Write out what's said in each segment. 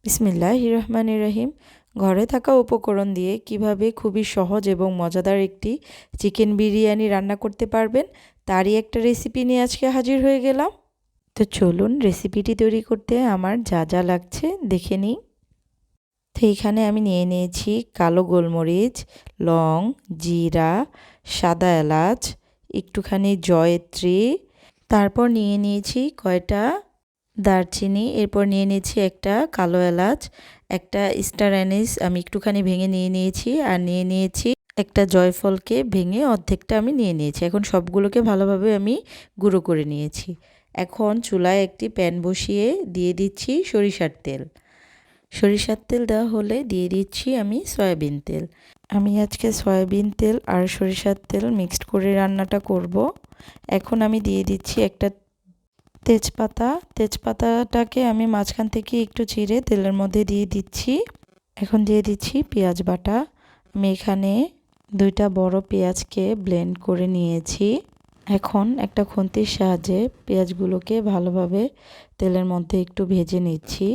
বিসমিল্লাহির রহমানির রহিম। ঘরে থাকা উপকরণ দিয়ে কিভাবে খুবই সহজ এবং মজাদার একটি চিকেন বিরিয়ানি রান্না করতে পারবেন, তারই একটা রেসিপি নিয়ে আজকে হাজির হয়ে গেলাম। তো চলুন রেসিপিটি তৈরি করতে আমার যা যা লাগছে দেখে নিই। তো এইখানে আমি নিয়ে নিয়েছি কালো গোলমরিচ, লং, জিরা, সাদা এলাচ, একটুখানি জয়ত্রী, তারপর নিয়ে নিয়েছি কয়টা দারচিনি, এরপর নিয়ে নিয়েছি একটা কালো এলাচ, একটা স্টার অ্যানিস আমি একটুখানি ভেঙে নিয়ে নিয়েছি, আর নিয়ে নিয়েছি একটা জয়ফলকে ভেঙে অর্ধেকটা আমি নিয়ে নিয়েছি। এখন সবগুলোকে ভালোভাবে আমি গুঁড়ো করে নিয়েছি। এখন চুলায় একটি প্যান বসিয়ে দিয়ে দিচ্ছি সরিষার তেল। সরিষার তেল দেওয়া হলে দিয়ে দিচ্ছি আমি সয়াবিন তেল। আমি আজকে সয়াবিন তেল আর সরিষার তেল মিক্সড করে রান্নাটা করব। এখন আমি দিয়ে দিচ্ছি একটা তেজপাতাটাকে আমি মাঝখান থেকে একটু চিড়ে তেলের মধ্যে দিয়ে দিচ্ছি। এখন দিয়ে দিচ্ছি পেঁয়াজ বাটা। আমি এখানে 2টা বড় পেঁয়াজকে ব্লেন্ড করে নিয়েছি। এখন একটা খুন্তির সাহায্যে পেঁয়াজগুলোকে ভালোভাবে তেলের মধ্যে একটু ভেজে নিচ্ছি।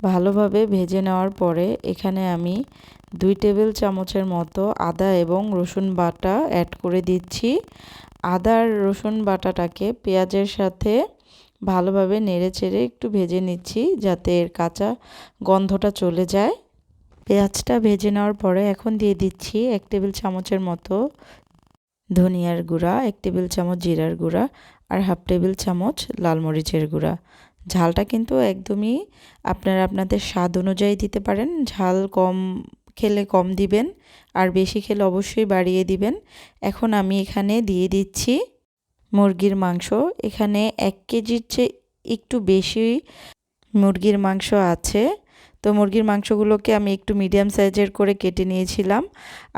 ভালোভাবে ভেজে নেওয়ার পরে এখানে আমি 2 টেবিল চামচের মতো আদা এবং রসুন বাটা অ্যাড করে দিচ্ছি। আদা আর রসুন বাটাটাকে পেঁয়াজের সাথে ভালোভাবে নেড়েচেড়ে একটু ভেজে নিচ্ছি, যাতে এর কাঁচা গন্ধটা চলে যায়। পেঁয়াজটা ভেজে নেওয়ার পরে এখন দিয়ে দিচ্ছি 1 টেবিল চামচের মতো ধনিয়ার গুঁড়া, 1 টেবিল চামচ জিরার গুঁড়া, আর 1/2 টেবিল চামচ লাল মরিচের গুঁড়া। ঝালটা কিন্তু একদমই আপনারা আপনাদের স্বাদ অনুযায়ী দিতে পারেন। ঝাল কম খেলে কম দিবেন, আর বেশি খেলে অবশ্যই বাড়িয়ে দিবেন। এখন আমি এখানে দিয়ে দিচ্ছি মুরগির মাংস। এখানে 1 কেজির চেয়ে একটু বেশি মুরগির মাংস আছে। তো মুরগির মাংসগুলোকে আমি একটু মিডিয়াম সাইজের করে কেটে নিয়েছিলাম।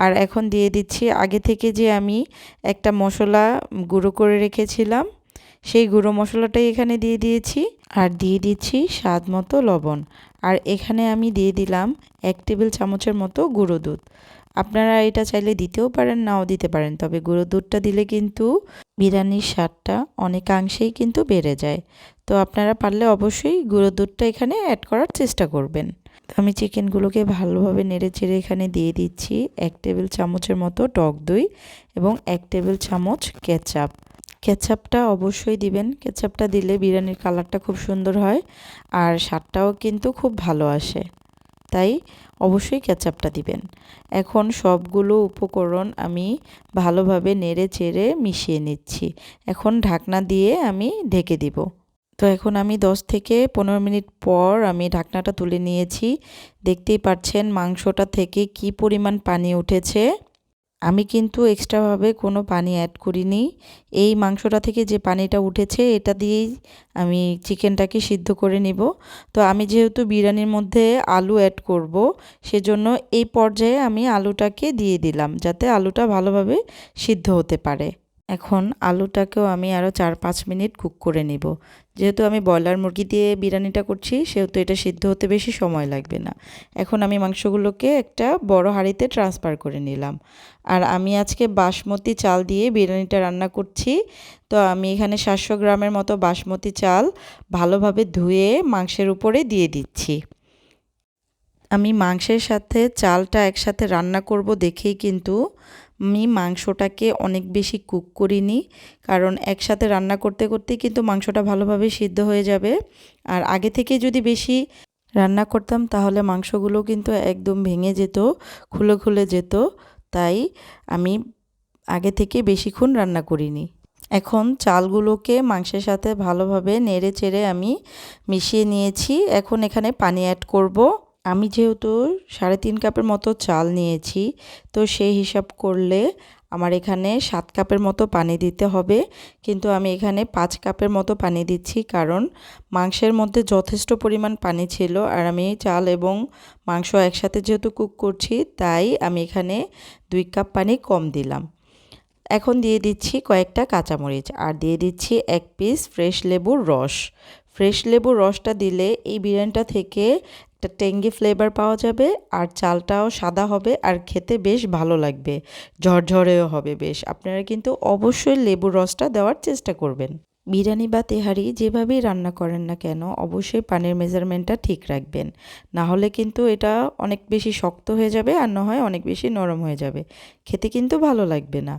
আর এখন দিয়ে দিচ্ছি আগে থেকে যে আমি একটা মশলা গুঁড়ো করে রেখেছিলাম, সেই গুঁড়ো মশলাটাই এখানে দিয়ে দিয়েছি। আর দিয়ে দিচ্ছি স্বাদ মতো লবণ। আর এখানে আমি দিয়ে দিলাম 1 টেবিল চামচের মতো গুঁড়ো দুধ। আপনারা এটা চাইলে দিতেও পারেন, নাও দিতে পারেন, তবে গুঁড়ো দুধটা দিলে কিন্তু বিরিয়ানির স্বাদটা অনেকাংশেই কিন্তু বেড়ে যায়। তো আপনারা পারলে অবশ্যই গুঁড়ো দুধটা এখানে অ্যাড করার চেষ্টা করবেন। আমি চিকেনগুলোকে ভালোভাবে নেড়েচেড়ে এখানে দিয়ে দিচ্ছি 1 টেবিল চামচের মতো টক দই এবং 1 টেবিল চামচ কেচাপ। কেচাপটা অবশ্যই দিবেন। কেচাপটা দিলে বিরিয়ানির কালারটা খুব সুন্দর হয়, আর স্বাদটাও কিন্তু খুব ভালো আসে। তাই অবশ্যই কেচাপটা দিবেন। এখন সবগুলো উপকরণ আমি ভালোভাবে নেড়ে চেড়ে মিশিয়ে নিচ্ছি। এখন ঢাকনা দিয়ে আমি ঢেকে দিব। তো এখন আমি 10 থেকে 15 মিনিট পর আমি ঢাকনাটা তুলে নিয়েছি। দেখতেই পাচ্ছেন মাংসটা থেকে কি পরিমাণ পানি উঠেছে। আমি কিন্তু এক্সট্রাভাবে কোনো পানি অ্যাড করিনি। এই মাংসটা থেকে যে পানিটা উঠেছে এটা দিয়েই আমি চিকেনটাকে সিদ্ধ করে নিব। তো আমি যেহেতু বিরিয়ানির মধ্যে আলু অ্যাড করব, সেজন্য এই পর্যায়ে আমি আলুটাকে দিয়ে দিলাম, যাতে আলুটা ভালোভাবে সিদ্ধ হতে পারে। এখন আলুটাকেও আমি আরও 4-5 মিনিট কুক করে নিব। যেহেতু আমি ব্রয়লার মুরগি দিয়ে বিরিয়ানিটা করছি, সেহেতু এটা সিদ্ধ হতে বেশি সময় লাগবে না। এখন আমি মাংসগুলোকে একটা বড় হাঁড়িতে ট্রান্সফার করে নিলাম। আর আমি আজকে বাসমতি চাল দিয়ে বিরিয়ানিটা রান্না করছি। তো আমি এখানে 700 গ্রামের মতো বাসমতি চাল ভালোভাবে ধুয়ে মাংসের উপরে দিয়ে দিচ্ছি। আমি মাংসের সাথে চালটা একসাথে রান্না করব দেখেই কিন্তু আমি মাংসটাকে অনেক বেশি কুক করিনি, কারণ একসাথে রান্না করতে করতেই কিন্তু মাংসটা ভালোভাবে সিদ্ধ হয়ে যাবে। আর আগে থেকে যদি বেশি রান্না করতাম তাহলে মাংসগুলো কিন্তু একদম ভেঙে যেত, খুলে খুলে যেত। তাই আমি আগে থেকে বেশিক্ষণ রান্না করিনি। এখন চালগুলোকে মাংসের সাথে ভালোভাবে নেড়ে চেড়ে আমি মিশিয়ে নিয়েছি। এখন এখানে পানি অ্যাড করব। আমি যেহেতু 3.5 কাপের মতো চাল নিয়েছি, তো সেই হিসাব করলে আমার এখানে 7 কাপের মতো পানি দিতে হবে। কিন্তু আমি এখানে 5 কাপের মতো পানি দিচ্ছি, কারণ মাংসের মধ্যে যথেষ্ট পরিমাণ পানি ছিল, আর আমি চাল এবং মাংস একসাথে যেহেতু কুক করছি, তাই আমি এখানে 2 কাপ পানি কম দিলাম। এখন দিয়ে দিচ্ছি কয়েকটা কাঁচামরিচ, আর দিয়ে দিচ্ছি 1 পিস ফ্রেশ লেবুর রস। ফ্রেশ লেবুর রসটা দিলে এই বিরিয়ানিটা থেকে একটা ট্যাঙ্গি ফ্লেভার পাওয়া যাবে, আর চালটাও সাদা হবে, আর খেতে বেশ ভালো লাগবে, ঝরঝরেও হবে বেশ। আপনারা কিন্তু অবশ্যই লেবুর রসটা দেওয়ার চেষ্টা করবেন। বিরিয়ানি বা তেহারি যেভাবেই রান্না করেন না কেন অবশ্যই পানির মেজারমেন্টটা ঠিক রাখবেন, না হলে কিন্তু এটা অনেক বেশি শক্ত হয়ে যাবে আর না হয় অনেক বেশি নরম হয়ে যাবে, খেতে কিন্তু ভালো লাগবে না।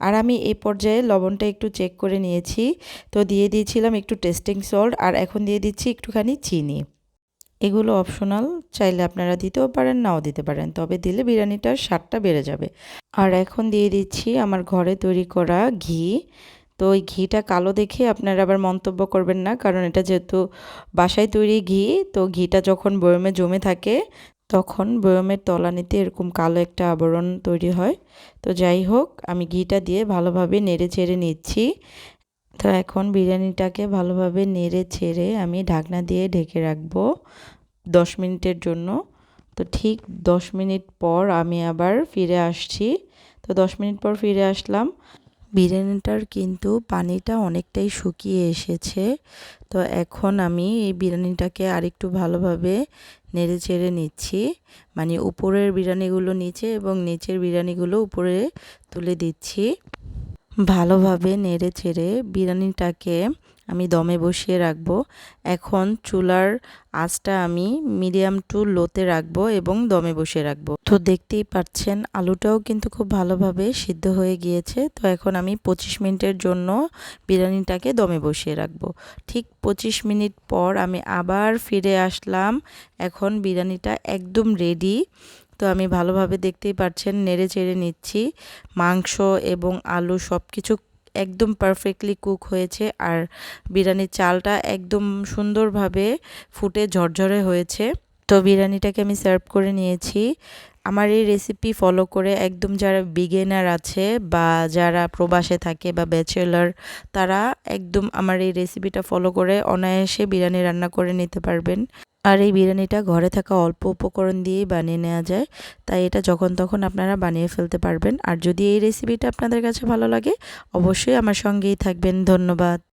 আর আমি এই পর্যায়ে লবণটা একটু চেক করে নিয়েছি, তো দিয়ে দিয়েছিলাম একটু টেস্টিং সল্ট আর এখন দিয়ে দিচ্ছি একটুখানি চিনি। এগুলো অপশনাল, চাইলে আপনারা দিতেও পারেন নাও দিতে পারেন, তবে দিলে বিরিয়ানিটার স্বাদটা বেড়ে যাবে। আর এখন দিয়ে দিচ্ছি আমার ঘরে তৈরি করা ঘি। তো ওই ঘিটা কালো দেখে আপনারা আবার মন্তব্য করবেন না, কারণ এটা যেহেতু বাসায় তৈরি ঘি, তো ঘিটা যখন বয়মে জমে থাকে তখন বয়মের তলানিতে এরকম কালো একটা আবরণ তৈরি হয়। তো যাই হোক, আমি ঘিটা দিয়ে ভালোভাবে নেড়ে চেড়ে নিচ্ছি। তো এখন বিরিয়ানিটাকে ভালোভাবে নেড়ে ছেড়ে আমি ঢাকনা দিয়ে ঢেকে রাখবো 10 মিনিটের জন্য। তো ঠিক 10 মিনিট পর আমি আবার ফিরে আসছি। তো 10 মিনিট পর ফিরে আসলাম। বিরিয়ানিটার কিন্তু পানিটা অনেকটাই শুকিয়ে এসেছে। তো এখন আমি এই বিরিয়ানিটাকে আরেকটু ভালোভাবে নেড়ে চেড়ে নিচ্ছি, মানে উপরের বিরিয়ানিগুলো নিচে এবং নিচের বিরিয়ানিগুলো উপরে তুলে দিচ্ছি। ভালোভাবে নেড়ে চেড়ে বিরিয়ানিটাকে আমি দমে বসিয়ে রাখবো। এখন চুলার আঁচটা আমি মিডিয়াম টু লোতে রাখবো এবং দমে বসিয়ে রাখবো। তো দেখতেই পাচ্ছেন আলুটাও কিন্তু খুব ভালোভাবে সিদ্ধ হয়ে গিয়েছে। তো এখন আমি 25 মিনিটের জন্য বিরিয়ানিটাকে দমে বসিয়ে রাখবো। ঠিক 25 মিনিট পর আমি আবার ফিরে আসলাম। এখন বিরিয়ানিটা একদম রেডি। তো আমি ভালোভাবে দেখতেই পাচ্ছেন নেড়ে চেড়ে নিচ্ছি। মাংস এবং আলু সব কিছু একদম পারফেক্টলি কুক হয়েছে আর বিরিয়ানির চালটা একদম সুন্দরভাবে ফুটে ঝরঝরে হয়েছে। তো বিরিয়ানিটাকে আমি সার্ভ করে নিয়েছি। আমার এই রেসিপি ফলো করে একদম যারা বিগিনার আছে বা যারা প্রবাসে থাকে বা ব্যাচেলার, তারা একদম আমার এই রেসিপিটা ফলো করে অনায়াসে বিরিয়ানি রান্না করে নিতে পারবেন। আর এই বিরিয়ানিটা ঘরে থাকা অল্প উপকরণ দিয়েই বানিয়ে নেওয়া যায়, তাই এটা যখন তখন আপনারা বানিয়ে ফেলতে পারবেন। আর যদি এই রেসিপিটা আপনাদের কাছে ভালো লাগে অবশ্যই আমার সঙ্গেই থাকবেন। ধন্যবাদ।